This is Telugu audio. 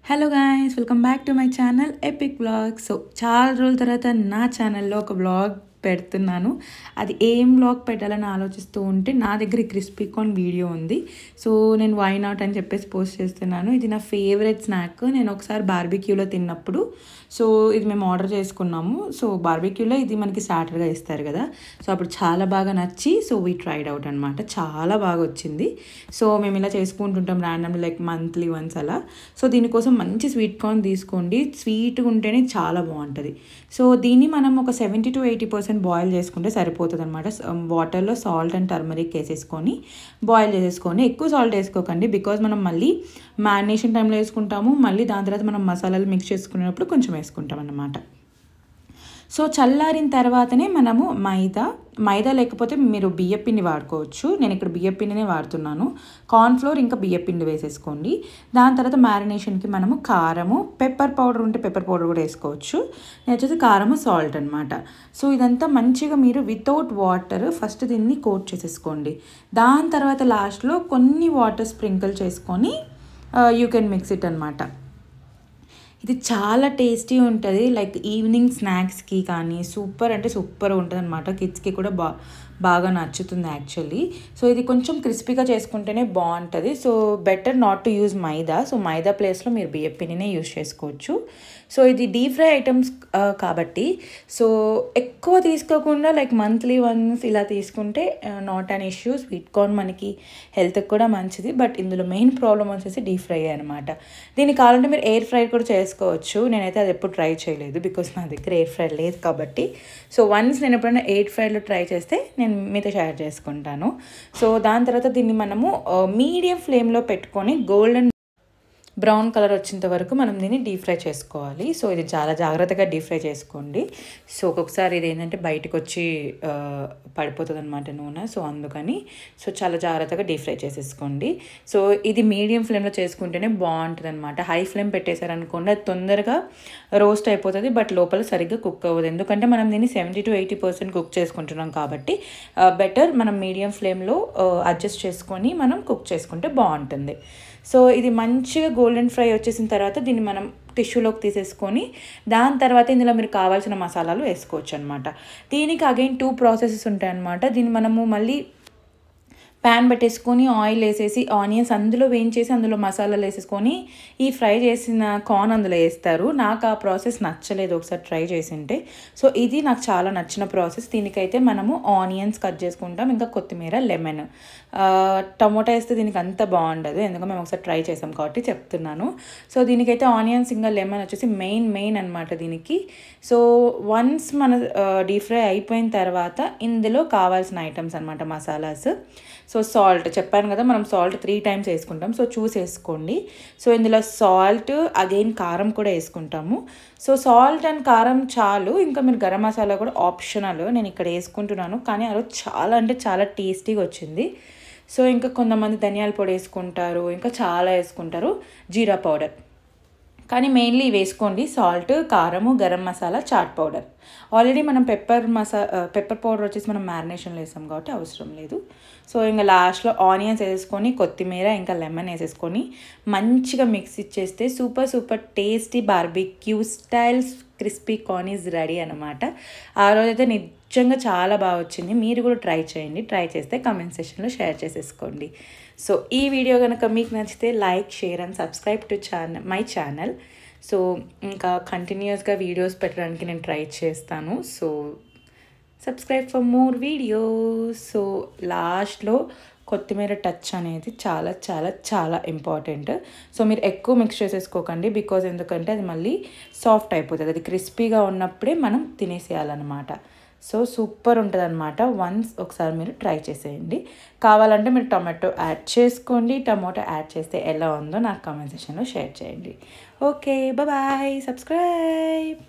Hello guys, welcome back to my channel epic vlog. So చాలా రోజుల తర్వాత నా ఛానల్లో ఒక వ్లాగ్ పెడుతున్నాను. అది ఏం వ్లాగ్ పెట్టాలని ఆలోచిస్తూ ఉంటే నా దగ్గర క్రిస్పీ కార్న్ వీడియో ఉంది. సో నేను వై నాట్ అని చెప్పేసి పోస్ట్ చేస్తున్నాను. ఇది నా ఫేవరెట్ స్నాక్. నేను ఒకసారి బార్బిక్యూలో తిన్నప్పుడు సో ఇది మేము ఆర్డర్ చేసుకున్నాము. సో బార్బిక్యూలో ఇది మనకి స్టార్టర్గా ఇస్తారు కదా. సో అప్పుడు చాలా బాగా నచ్చి సో వీ ట్రైడ్ అవుట్ అనమాట. చాలా బాగా వచ్చింది. సో మేము ఇలా చేసుకుంటుంటాం ర్యాండమ్లీ, లైక్ మంత్లీ వన్స్ అలా. సో దీనికోసం మంచి స్వీట్ కార్న్ తీసుకోండి. స్వీట్గా ఉంటేనే చాలా బాగుంటుంది. సో దీన్ని మనం ఒక 70 to 80% బాయిల్ చేసుకుంటే సరిపోతుంది అనమాట. వాటర్లో సాల్ట్ అండ్ టర్మరిక్ వేసేసుకొని బాయిల్ చేసేసుకొని, ఎక్కువ సాల్ట్ వేసుకోకండి బికాజ్ మనం మళ్ళీ మ్యారినేషన్ టైంలో వేసుకుంటాము. మళ్ళీ దాని తర్వాత మనం మసాలాలు మిక్స్ చేసుకునేటప్పుడు కొంచెం వేసుకుంటాం అన్నమాట. సో చల్లారిన తర్వాతనే మనము మైదా లేకపోతే మీరు బియ్యపిండి వాడుకోవచ్చు. నేను ఇక్కడ బియ్యపిండినే వాడుతున్నాను. కార్న్ఫ్లోర్ ఇంకా బియ్యపిండి వేసేసుకోండి. దాని తర్వాత మ్యారినేషన్కి మనము కారము, పెప్పర్ పౌడర్ ఉంటే పెప్పర్ పౌడర్ కూడా వేసుకోవచ్చు. నేను వచ్చేసి కారము, సాల్ట్ అనమాట. సో ఇదంతా మంచిగా మీరు వితౌట్ వాటర్ ఫస్ట్ దీన్ని కోట్ చేసేసుకోండి. దాని తర్వాత లాస్ట్లో కొన్ని వాటర్ స్ప్రింకిల్ చేసుకొని యూ కెన్ మిక్స్ ఇట్ అనమాట. ఇది చాలా టేస్టీ ఉంటుంది. లైక్ ఈవినింగ్ స్నాక్స్కి కానీ సూపర్ అంటే సూపర్ ఉంటుంది అనమాట. కిడ్స్కి కూడా బాగా నచ్చుతుంది యాక్చువల్లీ. సో ఇది కొంచెం క్రిస్పీగా చేసుకుంటేనే బాగుంటుంది. So better not to use maida. So maida ప్లేస్లో మీరు బియ్యపిండినే యూజ్ చేసుకోవచ్చు. సో ఇది డీప్ ఫ్రై ఐటమ్స్ కాబట్టి సో ఎక్కువ తీసుకోకుండా లైక్ మంత్లీ వన్స్ ఇలా తీసుకుంటే not an issue. Sweet corn మనకి హెల్త్కి కూడా మంచిది. బట్ ఇందులో మెయిన్ ప్రాబ్లమ్ వచ్చేసి డీప్ ఫ్రై అనమాట. దీనికి కావాలంటే మీరు ఎయిర్ ఫ్రై కూడా చేసుకోవచ్చు. నేనైతే అది ఎప్పుడు ట్రై చేయలేదు బికాస్ నా దగ్గర ఎయిర్ ఫ్రై లేదు కాబట్టి. సో వన్స్ నేను ఎప్పుడైనా ఎయిర్ ఫ్రైలో ట్రై చేస్తే నేను మీతో షేర్ చేసుకుంటాను. సో దాని తర్వాత దీన్ని మనము మీడియం ఫ్లేమ్లో పెట్టుకొని గోల్డెన్ బ్రౌన్ కలర్ వచ్చేంత వరకు మనం దీన్ని డీప్ ఫ్రై చేసుకోవాలి. సో ఇది చాలా జాగ్రత్తగా డీప్ ఫ్రై చేసుకోండి. సో ఒక్కొక్కసారి ఇది ఏంటంటే బయటకు వచ్చి పడిపోతుంది అనమాట నూనె. సో అందుకని సో చాలా జాగ్రత్తగా డీప్ ఫ్రై చేసేసుకోండి. సో ఇది మీడియం ఫ్లేమ్లో చేసుకుంటేనే బాగుంటుంది అనమాట. హై ఫ్లేమ్ పెట్టేశారనుకోండి అది తొందరగా రోస్ట్ అయిపోతుంది, బట్ లోపల సరిగ్గా కుక్ అవ్వదు. ఎందుకంటే మనం దీన్ని 70 to 80% కుక్ చేసుకుంటున్నాం కాబట్టి బెటర్ మనం మీడియం ఫ్లేమ్లో అడ్జస్ట్ చేసుకొని మనం కుక్ చేసుకుంటే బాగుంటుంది. సో ఇది మంచిగా గోల్డెన్ ఫ్రై వచ్చేసిన తర్వాత దీన్ని మనం టిష్యూలోకి తీసేసుకొని దాని తర్వాత ఇందులో మీరు కావాల్సిన మసాలాలు వేసుకోవచ్చు అనమాట. దీనికి అగైన్ 2 ప్రాసెసెస్ ఉంటాయన్నమాట. దీన్ని మనము మళ్ళీ ప్యాన్ పెట్టేసుకొని ఆయిల్ వేసేసి ఆనియన్స్ అందులో వేయించేసి అందులో మసాలాలు వేసేసుకొని ఈ ఫ్రై చేసిన కార్న్ అందులో వేస్తారు. నాకు ఆ ప్రాసెస్ నచ్చలేదు, ఒకసారి ట్రై చేసింటే. సో ఇది నాకు చాలా నచ్చిన ప్రాసెస్. దీనికైతే మనము ఆనియన్స్ కట్ చేసుకుంటాం, ఇంకా కొత్తిమీర, లెమన్, టమోటా వేస్తే దీనికి అంత బాగుండదు. ఎందుకంటే మేము ఒకసారి ట్రై చేసాం కాబట్టి చెప్తున్నాను. సో దీనికైతే ఆనియన్స్ ఇంకా లెమన్ వచ్చేసి మెయిన్ అనమాట దీనికి. సో వన్స్ మన డీప్ ఫ్రై అయిపోయిన తర్వాత ఇందులో కావాల్సిన ఐటమ్స్ అనమాట మసాలాస్. సో సాల్ట్ చెప్పాను కదా, మనం సాల్ట్ 3 times వేసుకుంటాం. సో చూసి వేసుకోండి. సో ఇందులో సాల్ట్ అగైన్ కారం కూడా వేసుకుంటాము. సో సాల్ట్ అండ్ కారం చాలు. ఇంకా మీరు గరం మసాలా కూడా ఆప్షనల్. నేను ఇక్కడ వేసుకుంటున్నాను కానీ అది చాలా అంటే చాలా టేస్టీగా వచ్చింది. సో ఇంకా కొంతమంది ధనియాల పొడి వేసుకుంటారు, ఇంకా చాలా వేసుకుంటారు, జీరా పౌడర్. కానీ మెయిన్లీ వేసుకోండి సాల్ట్, కారము, గరం మసాలా, చాట్ పౌడర్. ఆల్రెడీ మనం పెప్పర్ పౌడర్ వచ్చేసి మనం మ్యారినేషన్లో వేసాం కాబట్టి అవసరం లేదు. సో ఇంకా లాస్ట్లో ఆనియన్స్ వేసేసుకొని కొత్తిమీర ఇంకా లెమన్ వేసేసుకొని మంచిగా మిక్స్ ఇచ్చేస్తే super tasty barbecue style crispy corn is ready అనమాట. ఆ రోజైతే నిజంగా చాలా బాగా వచ్చింది. మీరు కూడా ట్రై చేయండి. ట్రై చేస్తే కామెంట్ సెక్షన్లో షేర్ చేసేసుకోండి. సో ఈ వీడియో కనుక మీకు నచ్చితే like, share and subscribe to my channel. So ఇంకా కంటిన్యూస్గా వీడియోస్ పెట్టడానికి నేను ట్రై చేస్తాను. So subscribe for more videos. So లాస్ట్లో కొత్తిమీర టచ్ అనేది చాలా చాలా చాలా ఇంపార్టెంట్. సో మీరు ఎక్కువ మిక్స్ చేసేసుకోకండి బికాజ్ ఎందుకంటే అది మళ్ళీ సాఫ్ట్ అయిపోతుంది. అది క్రిస్పీగా ఉన్నప్పుడే మనం తినేసేయాలన్నమాట. సో సూపర్ ఉంటుంది అనమాట. వన్స్ ఒకసారి మీరు ట్రై చేసేయండి. కావాలంటే మీరు టొమాటో యాడ్ చేసుకోండి. టమాటో యాడ్ చేస్తే ఎలా ఉందో నాకు కామెంట్ సెక్షన్లో షేర్ చేయండి. Okay, bye, subscribe.